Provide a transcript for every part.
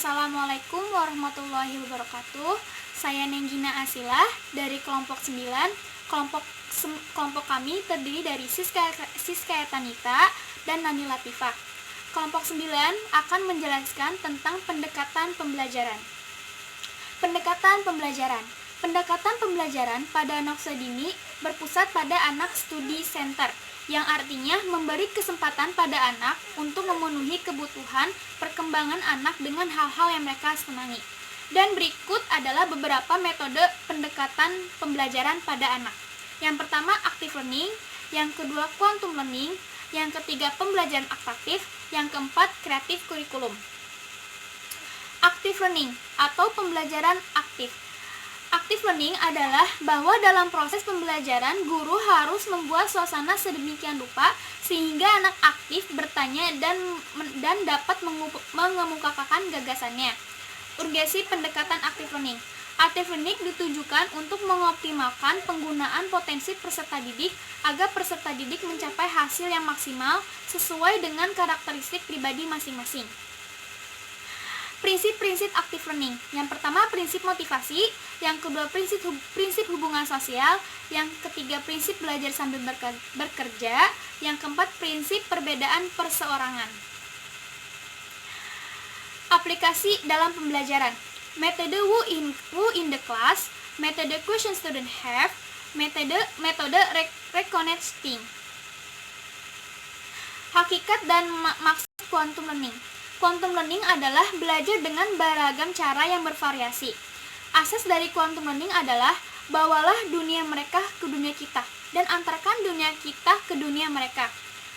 Assalamualaikum warahmatullahi wabarakatuh. Saya Nenggina Asilah dari kelompok 9. Kelompok kami terdiri dari Siska Etanita dan Nani Latifah. Kelompok 9 akan menjelaskan tentang pendekatan pembelajaran. Pendekatan pembelajaran pada anak usia dini berpusat pada anak studi center, yang artinya memberi kesempatan pada anak untuk memenuhi kebutuhan perkembangan anak dengan hal-hal yang mereka senangi. Dan berikut adalah beberapa metode pendekatan pembelajaran pada anak. Yang pertama, active learning. Yang kedua, quantum learning. Yang ketiga, pembelajaran aktif. Yang keempat, creative curriculum. Active learning atau pembelajaran aktif. Active learning adalah bahwa dalam proses pembelajaran, guru harus membuat suasana sedemikian rupa sehingga anak aktif bertanya dan dapat mengemukakan gagasannya. Urgensi pendekatan active learning. Active learning ditujukan untuk mengoptimalkan penggunaan potensi peserta didik agar peserta didik mencapai hasil yang maksimal sesuai dengan karakteristik pribadi masing-masing. Prinsip-prinsip active learning. Yang pertama, prinsip motivasi. Yang kedua, prinsip hubungan sosial. Yang ketiga, prinsip belajar sambil bekerja. Yang keempat, prinsip perbedaan perseorangan. Aplikasi dalam pembelajaran. Metode Who in the class, metode question student have, metode reconnecting. Hakikat dan maksud quantum learning. Quantum learning adalah belajar dengan beragam cara yang bervariasi. Asas dari quantum learning adalah bawalah dunia mereka ke dunia kita dan antarkan dunia kita ke dunia mereka.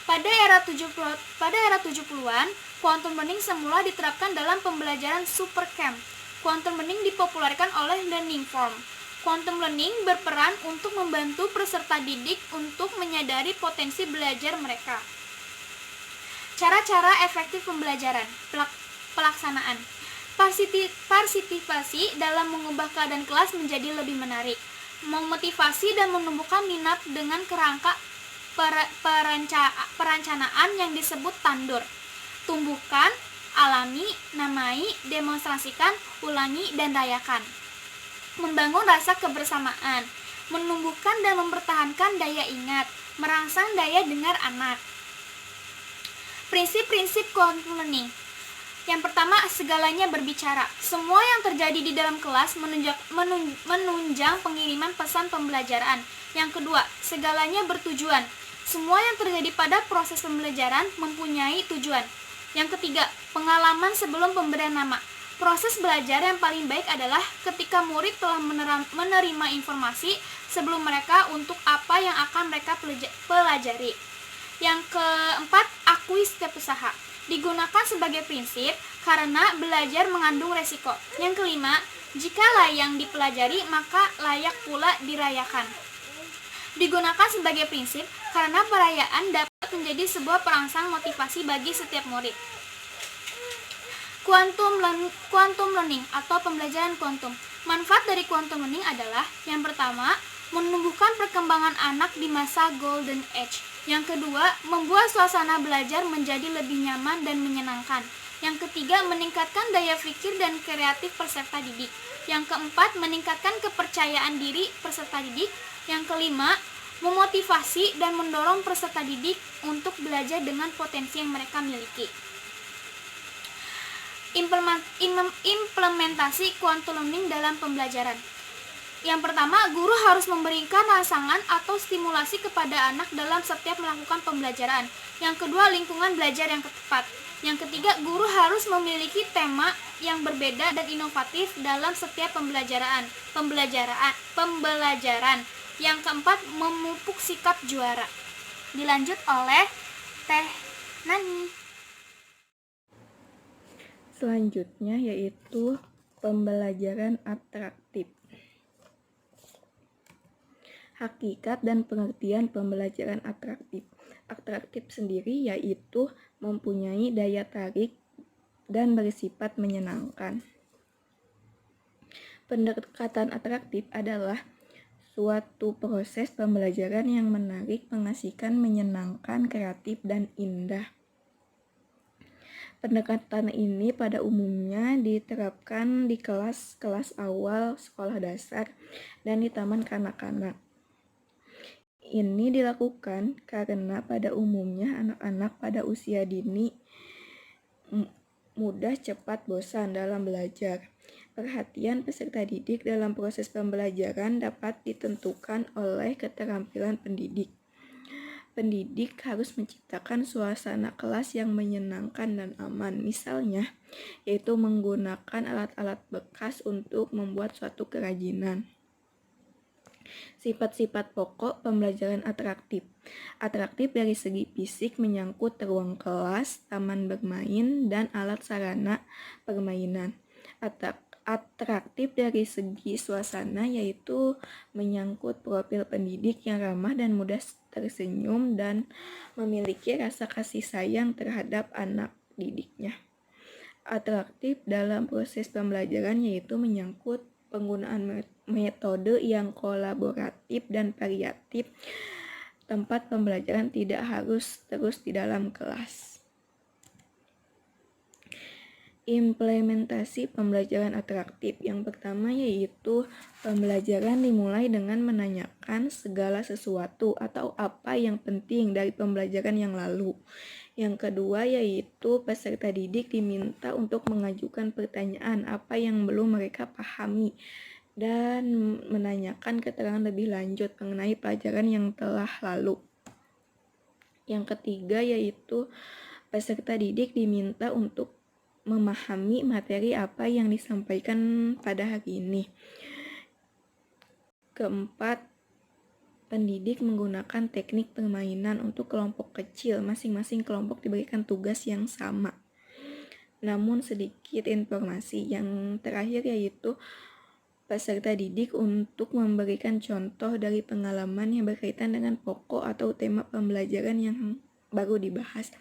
Pada era 70-an, quantum learning semula diterapkan dalam pembelajaran Supercamp. Quantum learning dipopulerkan oleh Learning Form. Quantum learning berperan untuk membantu peserta didik untuk menyadari potensi belajar mereka. Cara-cara efektif pembelajaran. Pelaksanaan. Partisipasi dalam mengubah keadaan kelas menjadi lebih menarik. Memotivasi dan menumbuhkan minat dengan kerangka perencanaan yang disebut tandur. Tumbuhkan, alami, namai, demonstrasikan, ulangi, dan rayakan. Membangun rasa kebersamaan. Menumbuhkan dan mempertahankan daya ingat. Merangsang daya dengar anak. Prinsip-prinsip quantum learning. Yang pertama, segalanya berbicara. Semua yang terjadi di dalam kelas menunjang pengiriman pesan pembelajaran. Yang kedua, segalanya bertujuan. Semua yang terjadi pada proses pembelajaran mempunyai tujuan. Yang ketiga, pengalaman sebelum pemberian nama. Proses belajar yang paling baik adalah ketika murid telah menerima informasi sebelum mereka untuk apa yang akan mereka pelajari. Yang keempat, akui setiap usaha. Digunakan sebagai prinsip karena belajar mengandung resiko. Yang kelima, jika yang dipelajari maka layak pula dirayakan. Digunakan sebagai prinsip karena perayaan dapat menjadi sebuah perangsang motivasi bagi setiap murid. Quantum learning atau pembelajaran kuantum. Manfaat dari quantum learning adalah yang pertama, menumbuhkan perkembangan anak di masa golden age. Yang kedua, membuat suasana belajar menjadi lebih nyaman dan menyenangkan. Yang ketiga, meningkatkan daya pikir dan kreatif peserta didik. Yang keempat, meningkatkan kepercayaan diri peserta didik. Yang kelima, memotivasi dan mendorong peserta didik untuk belajar dengan potensi yang mereka miliki. Implementasi quantum learning dalam pembelajaran. Yang pertama, guru harus memberikan rangsangan atau stimulasi kepada anak dalam setiap melakukan pembelajaran. Yang kedua, lingkungan belajar yang tepat. Yang ketiga, guru harus memiliki tema yang berbeda dan inovatif dalam setiap pembelajaran. Yang keempat, memupuk sikap juara. Dilanjut oleh Teh Nani. Selanjutnya yaitu pembelajaran atraktif. Hakikat dan pengertian pembelajaran atraktif. Atraktif sendiri yaitu mempunyai daya tarik dan bersifat menyenangkan. Pendekatan atraktif adalah suatu proses pembelajaran yang menarik, mengasihkan, menyenangkan, kreatif, dan indah. Pendekatan ini pada umumnya diterapkan di kelas-kelas awal sekolah dasar dan di taman kanak-kanak. Ini dilakukan karena pada umumnya anak-anak pada usia dini mudah cepat bosan dalam belajar. Perhatian peserta didik dalam proses pembelajaran dapat ditentukan oleh keterampilan pendidik. Pendidik harus menciptakan suasana kelas yang menyenangkan dan aman, misalnya, yaitu menggunakan alat-alat bekas untuk membuat suatu kerajinan. Sifat-sifat pokok pembelajaran atraktif. Atraktif dari segi fisik menyangkut ruang kelas, taman bermain, dan alat sarana permainan. Atraktif dari segi suasana yaitu menyangkut profil pendidik yang ramah dan mudah tersenyum dan memiliki rasa kasih sayang terhadap anak didiknya. Atraktif dalam proses pembelajaran yaitu menyangkut penggunaan metode yang kolaboratif dan variatif. Tempat pembelajaran tidak harus terus di dalam kelas. Implementasi pembelajaran atraktif. Yang pertama yaitu pembelajaran dimulai dengan menanyakan segala sesuatu atau apa yang penting dari pembelajaran yang lalu. Yang kedua yaitu peserta didik diminta untuk mengajukan pertanyaan apa yang belum mereka pahami dan menanyakan keterangan lebih lanjut mengenai pelajaran yang telah lalu. Yang ketiga yaitu peserta didik diminta untuk memahami materi apa yang disampaikan pada hari ini. Keempat, pendidik menggunakan teknik permainan untuk kelompok kecil. Masing-masing kelompok diberikan tugas yang sama. Namun sedikit informasi. Yang terakhir yaitu peserta didik untuk memberikan contoh dari pengalaman yang berkaitan dengan pokok atau tema pembelajaran yang baru dibahas.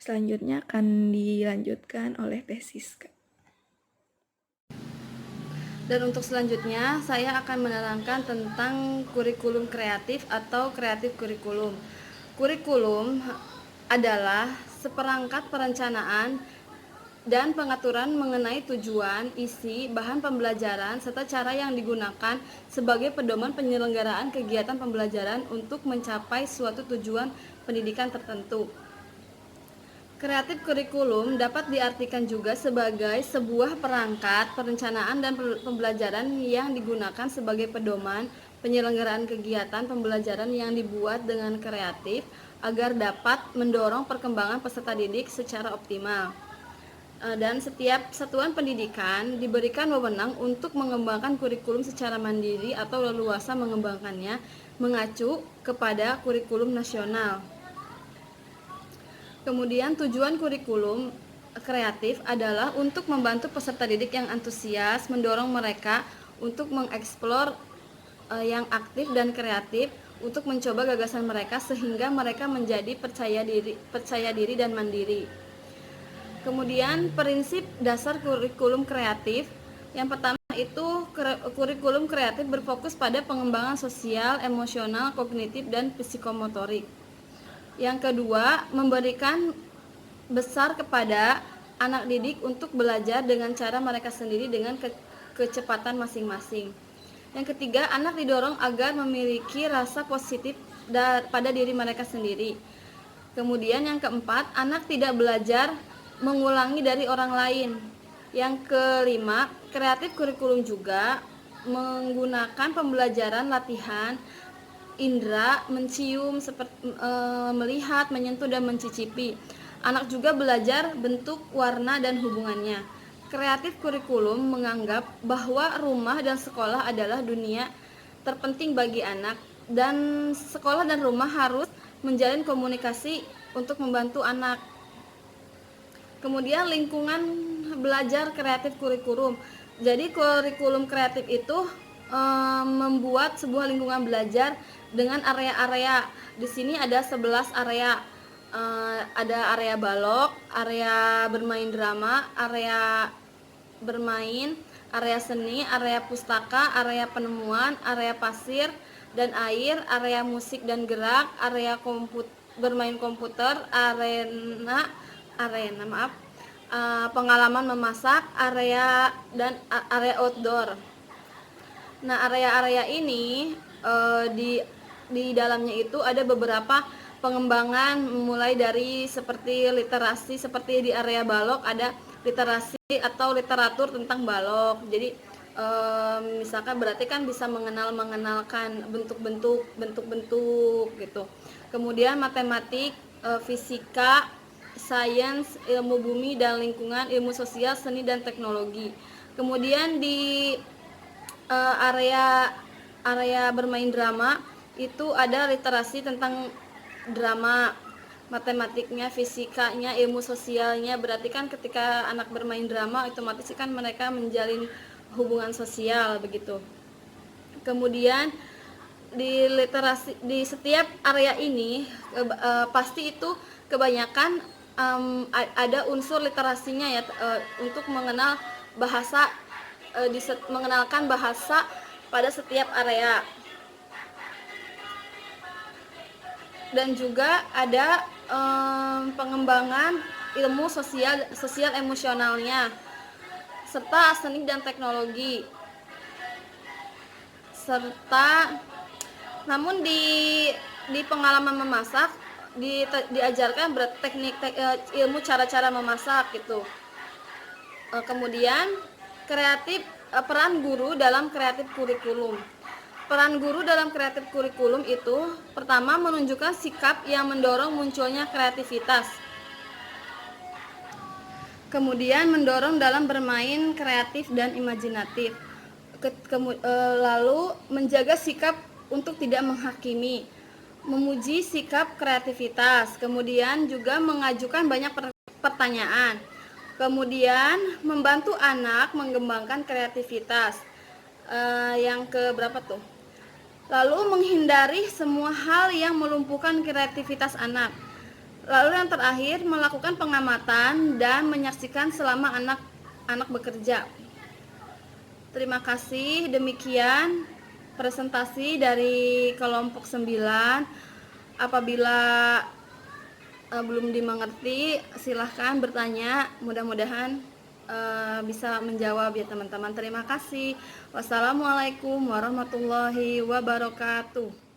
Selanjutnya akan dilanjutkan oleh Teh Siska. Dan untuk selanjutnya saya akan menerangkan tentang kurikulum kreatif atau kreatif kurikulum. Kurikulum adalah seperangkat perencanaan dan pengaturan mengenai tujuan, isi, bahan pembelajaran, serta cara yang digunakan sebagai pedoman penyelenggaraan kegiatan pembelajaran untuk mencapai suatu tujuan pendidikan tertentu. Kreatif kurikulum dapat diartikan juga sebagai sebuah perangkat perencanaan dan pembelajaran yang digunakan sebagai pedoman penyelenggaraan kegiatan pembelajaran yang dibuat dengan kreatif agar dapat mendorong perkembangan peserta didik secara optimal. Dan setiap satuan pendidikan diberikan wewenang untuk mengembangkan kurikulum secara mandiri atau leluasa mengembangkannya mengacu kepada kurikulum nasional. Kemudian tujuan kurikulum kreatif adalah untuk membantu peserta didik yang antusias, mendorong mereka untuk mengeksplor yang aktif dan kreatif untuk mencoba gagasan mereka sehingga mereka menjadi percaya diri dan mandiri. Kemudian prinsip dasar kurikulum kreatif yang pertama itu kurikulum kreatif berfokus pada pengembangan sosial, emosional, kognitif, dan psikomotorik. Yang kedua, memberikan besar kepada anak didik untuk belajar dengan cara mereka sendiri dengan kecepatan masing-masing. Yang ketiga, anak didorong agar memiliki rasa positif pada diri mereka sendiri. Kemudian yang keempat, anak tidak belajar mengulangi dari orang lain. Yang kelima, kreatif kurikulum juga menggunakan pembelajaran latihan indera, mencium, melihat, menyentuh, dan mencicipi. Anak juga belajar bentuk, warna, dan hubungannya. Kreatif kurikulum menganggap bahwa rumah dan sekolah adalah dunia terpenting bagi anak, dan sekolah dan rumah harus menjalin komunikasi untuk membantu anak. Kemudian lingkungan belajar kreatif kurikulum. Jadi kurikulum kreatif itu membuat sebuah lingkungan belajar dengan area-area. Di sini ada 11 area. Ada area balok, area bermain drama, area bermain, area seni, area pustaka, area penemuan, area pasir dan air, area musik dan gerak, area bermain komputer, pengalaman memasak, area dan area outdoor. Nah, area-area ini di dalamnya itu ada beberapa pengembangan, mulai dari seperti literasi, seperti di area balok ada literasi atau literatur tentang balok. Jadi misalkan berarti kan bisa mengenalkan bentuk-bentuk gitu. Kemudian matematik, fisika, sains, ilmu bumi dan lingkungan, ilmu sosial, seni dan teknologi. Kemudian di area bermain drama itu ada literasi tentang drama, matematiknya, fisikanya, ilmu sosialnya. Berarti kan ketika anak bermain drama otomatis kan mereka menjalin hubungan sosial begitu. Kemudian di literasi di setiap area ini pasti itu kebanyakan ada unsur literasinya ya, untuk mengenal bahasa, mengenalkan bahasa pada setiap area. Dan juga ada pengembangan ilmu sosial emosionalnya, serta seni dan teknologi. Serta namun di pengalaman memasak diajarkan ilmu cara-cara memasak gitu. Kemudian peran guru dalam kreatif kurikulum. Peran guru dalam kreatif kurikulum itu pertama menunjukkan sikap yang mendorong munculnya kreativitas. Kemudian mendorong dalam bermain kreatif dan imajinatif. Lalu menjaga sikap untuk tidak menghakimi, memuji sikap kreativitas, kemudian juga mengajukan banyak pertanyaan. Kemudian membantu anak mengembangkan kreativitas. Yang ke berapa tuh? Lalu menghindari semua hal yang melumpuhkan kreativitas anak. Lalu yang terakhir melakukan pengamatan dan menyaksikan selama anak bekerja. Terima kasih, demikian presentasi dari kelompok 9. Apabila belum dimengerti silahkan bertanya, mudah-mudahan bisa menjawab ya teman-teman. Terima kasih. Wassalamualaikum warahmatullahi wabarakatuh.